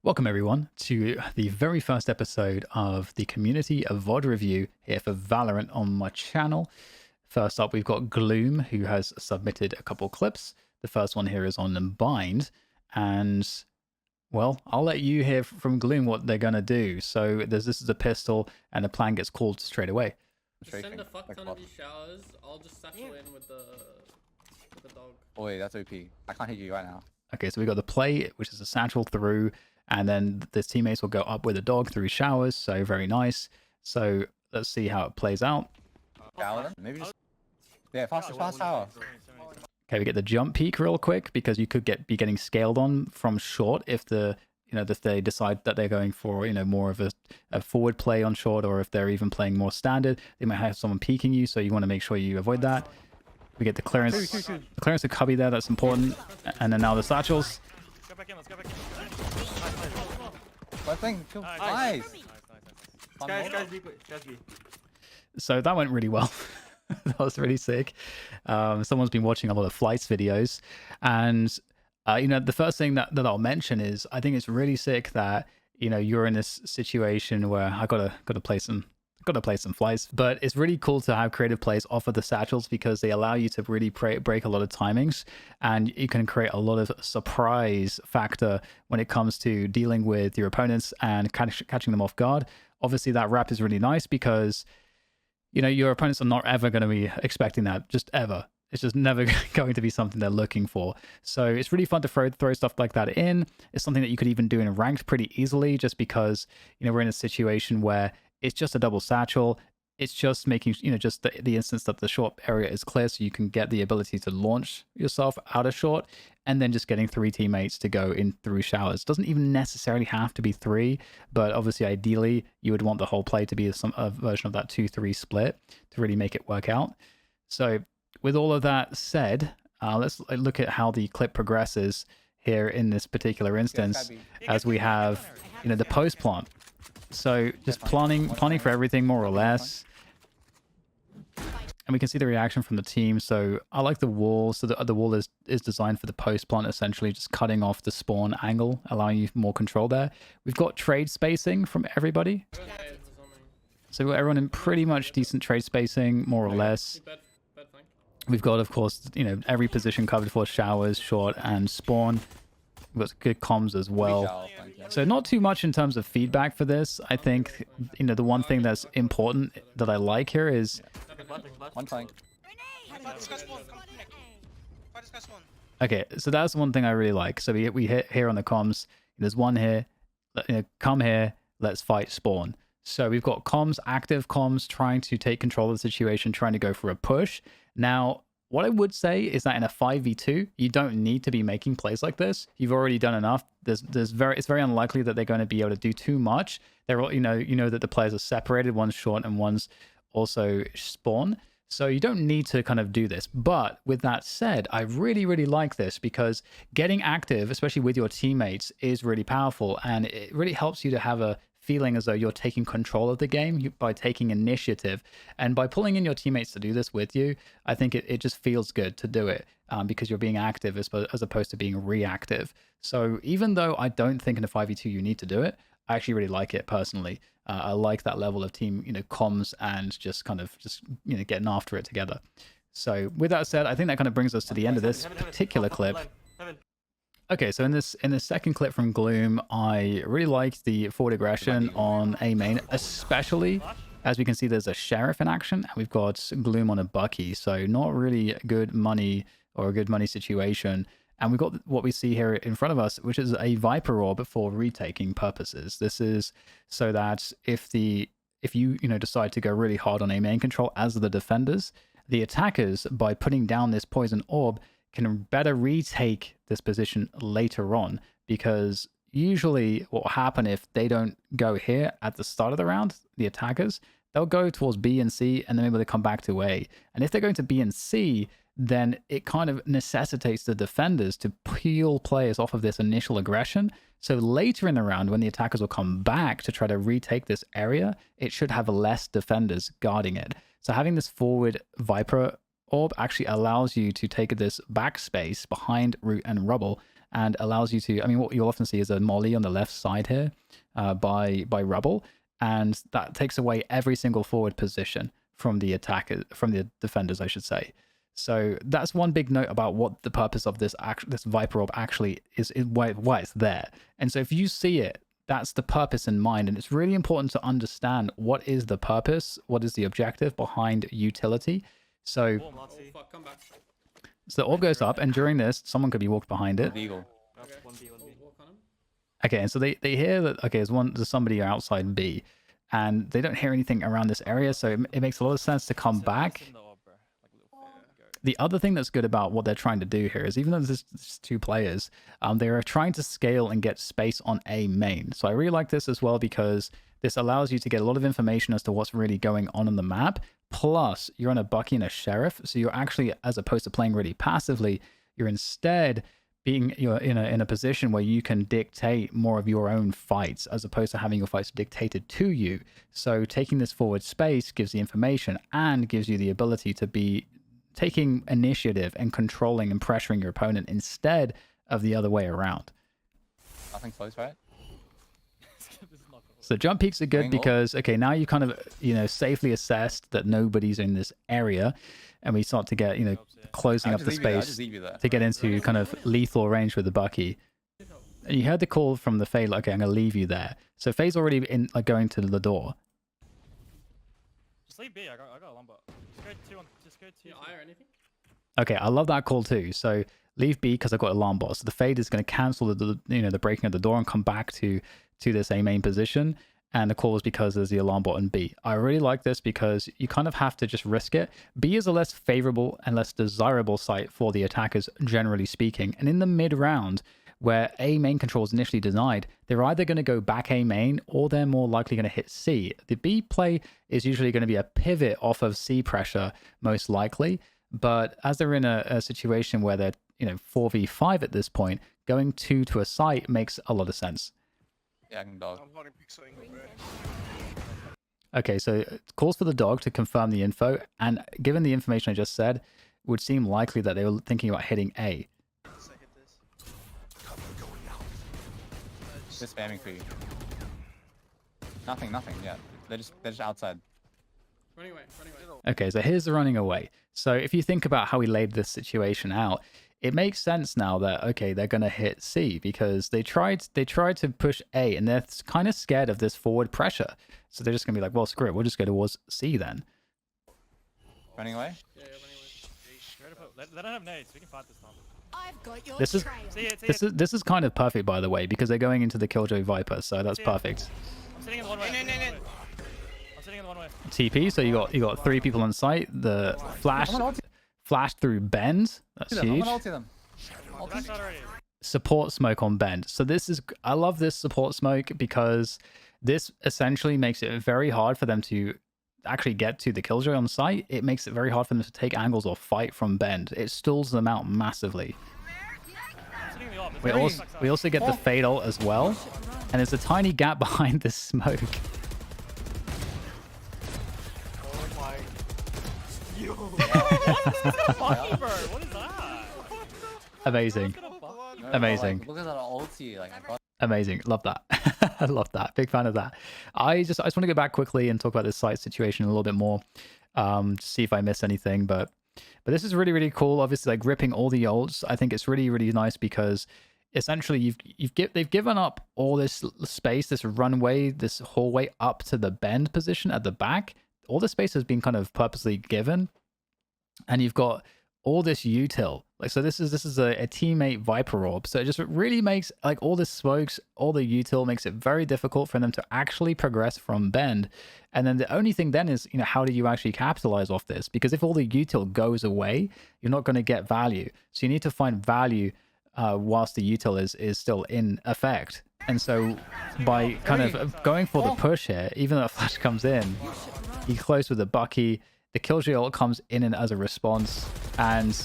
Welcome everyone to the very first episode of the Community of VOD review here for Valorant on my channel. First up, we've got Gloom, who has submitted a couple clips. The first one here is on Bind, and well, I'll let you hear from Gloom what they're gonna do. So this is a pistol, and the plan gets called straight away. Just send a fuck ton of these showers. I'll just satchel in with the dog. Oh wait, that's OP. I can't hit you right now. Okay, so we got the play, which is a satchel through, and then the teammates will go up with a dog through showers. So very nice. So let's see how it plays out. Shower? Maybe just... Yeah, fast shower. Okay, we get the jump peek real quick because you could be getting scaled on from short if if they decide that they're going for more of a forward play on short, or if they're even playing more standard, they might have someone peeking you, so you want to make sure you avoid that. We get the clearance, the clearance of cubby there. That's important. And then now the satchels. Let's go back in. Let's go back in. Nice. So that went really well. That was really sick. Someone's been watching a lot of Flights videos, and the first thing that I'll mention is I think it's really sick that you're in this situation where I gotta play some Flights, but it's really cool to have creative plays offer the satchels because they allow you to really break a lot of timings, and you can create a lot of surprise factor when it comes to dealing with your opponents and catching them off guard. Obviously that wrap is really nice because your opponents are not ever going to be expecting that, just ever. It's just never going to be something they're looking for. So it's really fun to throw stuff like that in. It's something that you could even do in ranked pretty easily, just because we're in a situation where it's just a double satchel. It's just making just the instance that the short area is clear, so you can get the ability to launch yourself out of short, and then just getting 3 teammates to go in through showers. Doesn't even necessarily have to be 3, but obviously ideally you would want the whole play to be a version of that 2-3 split to really make it work out. So with all of that said, let's look at how the clip progresses here in this particular instance, as we have the post plant. So just planning for everything more or less. And we can see the reaction from the team. So I like the wall. So the wall is designed for the post plant, essentially just cutting off the spawn angle, allowing you more control there. We've got trade spacing from everybody. So we've got everyone in pretty much decent trade spacing, more or less. We've got, of course, every position covered for showers, short, and spawn. We've got good comms as well. So not too much in terms of feedback for this. I think, the one thing that's important that I like here is... Okay, so that's one thing I really like. So we hit here on the comms. There's one here. Come here. Let's fight spawn. So we've got comms, active comms, trying to take control of the situation, trying to go for a push. Now, what I would say is that in a 5v2, you don't need to be making plays like this. You've already done enough. It's very unlikely that they're going to be able to do too much. They're all, that the players are separated. One's short and one's also spawn. So you don't need to kind of do this. But with that said, I really, really like this because getting active, especially with your teammates, is really powerful. And it really helps you to have a feeling as though you're taking control of the game by taking initiative, and by pulling in your teammates to do this with you. I think it just feels good to do it because you're being active as opposed to being reactive. So even though I don't think in a 5v2 you need to do it, I actually really like it personally. I like that level of team comms and just getting after it together. So with that said, I think that kind of brings us to the end of this particular clip. Okay, so in this second clip from Gloom, I really liked the forward aggression on A main, especially as we can see there's a sheriff in action, and we've got Gloom on a Bucky, so not really good money or a good money situation. And we've got what we see here in front of us, which is a Viper orb for retaking purposes. This is so that if you decide to go really hard on A main control as the defenders, the attackers, by putting down this poison orb, can better retake this position later on, because usually what will happen if they don't go here at the start of the round, the attackers, they'll go towards B and C, and then maybe they come back to A. And if they're going to B and C, then it kind of necessitates the defenders to peel players off of this initial aggression. So later in the round, when the attackers will come back to try to retake this area, it should have less defenders guarding it. So having this forward Viper orb actually allows you to take this backspace behind Root and Rubble and allows you to, I mean, what you'll often see is a molly on the left side here by rubble, and that takes away every single forward position from the attacker, from the defenders, I should say. So that's one big note about what the purpose of this Viper Orb actually is why it's there. And so if you see it, that's the purpose in mind. And it's really important to understand what is the purpose, what is the objective behind utility. So, Oh, fuck, come back. so the orb goes up, and during this, someone could be walked behind it. Eagle. Okay. 1B, 1B. Walk on him. Okay, and so they hear that, okay, there's somebody outside B, and they don't hear anything around this area, so it makes a lot of sense to come back. The other thing that's good about what they're trying to do here is, even though there's two players, they are trying to scale and get space on A main. So I really like this as well, because this allows you to get a lot of information as to what's really going on the map. Plus, you're on a Bucky and a Sheriff, so you're actually, as opposed to playing really passively, you're instead you're in a position where you can dictate more of your own fights, as opposed to having your fights dictated to you. So taking this forward space gives the information and gives you the ability to be taking initiative and controlling and pressuring your opponent instead of the other way around. Nothing close, right? So jump peaks are good because, okay, now you kind of, safely assessed that nobody's in this area, and we start to get, closing up the space to get into kind of lethal range with the Bucky. And you heard the call from the Faye, like, okay, I'm going to leave you there. So Faye's already in, like, going to the door. Just leave B, I got a lumber. Just go two. I or anything? Okay, I love that call too. So leave B because I've got alarm bot. So the Fade is going to cancel the breaking of the door and come back to this A main position. And the call is because there's the alarm bot in B. I really like this because you kind of have to just risk it. B is a less favorable and less desirable site for the attackers, generally speaking. And in the mid round, where A main control is initially denied, they're either going to go back A main or they're more likely going to hit C. The B play is usually going to be a pivot off of C pressure, most likely. But as they're in a situation where they're 4v5 at this point, going 2 to a site makes a lot of sense. Yeah, I can dog. Okay, so it calls for the dog to confirm the info, and given the information I just said, it would seem likely that they were thinking about hitting A. Just spamming for you. Nothing, yeah. They're just outside. Running away. Okay, so here's the running away. So if you think about how we laid this situation out, it makes sense now that, okay, they're going to hit C because they tried to push A and they're kind of scared of this forward pressure. So they're just going to be like, well, screw it, we'll just go towards C then. Running away? Yeah, running away. They don't have nades, we can fight this time. I've got your This is trail. this is kind of perfect, by the way, because they're going into the Killjoy Viper, so that's perfect. I'm sitting in the one way. I'm sitting in the one way. TP, so you got 3 people on site. The flash through bend. That's huge. Backside already. Support smoke on bend. So I love this support smoke because this essentially makes it very hard for them to actually get to the Killjoy on site. It makes it very hard for them to take angles or fight from bend. It stalls them out massively. We also get the fade ult as well, and there's a tiny gap behind this smoke. What is that? Amazing. Amazing. Look at that ulti. Amazing. Love that. I love that. Big fan of that. I just want to go back quickly and talk about this site situation a little bit more. To see if I missed anything, but this is really, really cool. Obviously, like ripping all the ults, I think it's really, really nice because essentially they've given up all this space, this runway, this hallway up to the bend position at the back. All the space has been kind of purposely given, and you've got all this util. Like, so this is a teammate Viper Orb. So it just really makes, like, all the smokes, all the util makes it very difficult for them to actually progress from bend. And then the only thing then is, how do you actually capitalize off this? Because if all the util goes away, you're not going to get value. So you need to find value whilst the util is still in effect. And so by kind of going for the push here, even though a flash comes in, you close with a Bucky, the Killjoy ult comes in and as a response, and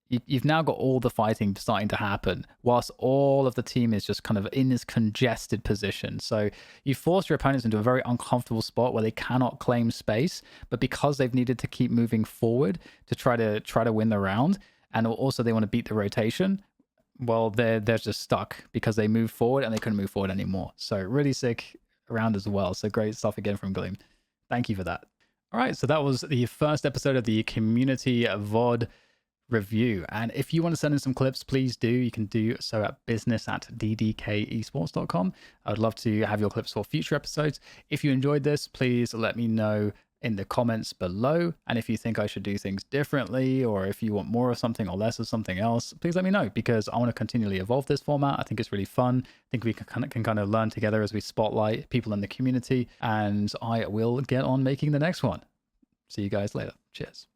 you've now got all the fighting starting to happen whilst all of the team is just kind of in this congested position. So you force your opponents into a very uncomfortable spot where they cannot claim space, but because they've needed to keep moving forward to try to win the round, and also they want to beat the rotation, well, they're just stuck because they moved forward and they couldn't move forward anymore. So really sick round as well. So great stuff again from Gloom. Thank you for that. All right, so that was the first episode of the community VOD review. And if you want to send in some clips, please do. You can do so at business@ddkesports.com. I would love to have your clips for future episodes. If you enjoyed this, please let me know in the comments below. And if you think I should do things differently, or if you want more of something or less of something else, please let me know, because I want to continually evolve this format. I think it's really fun. I think we can kind of learn together as we spotlight people in the community, and I will get on making the next one. See you guys later. Cheers.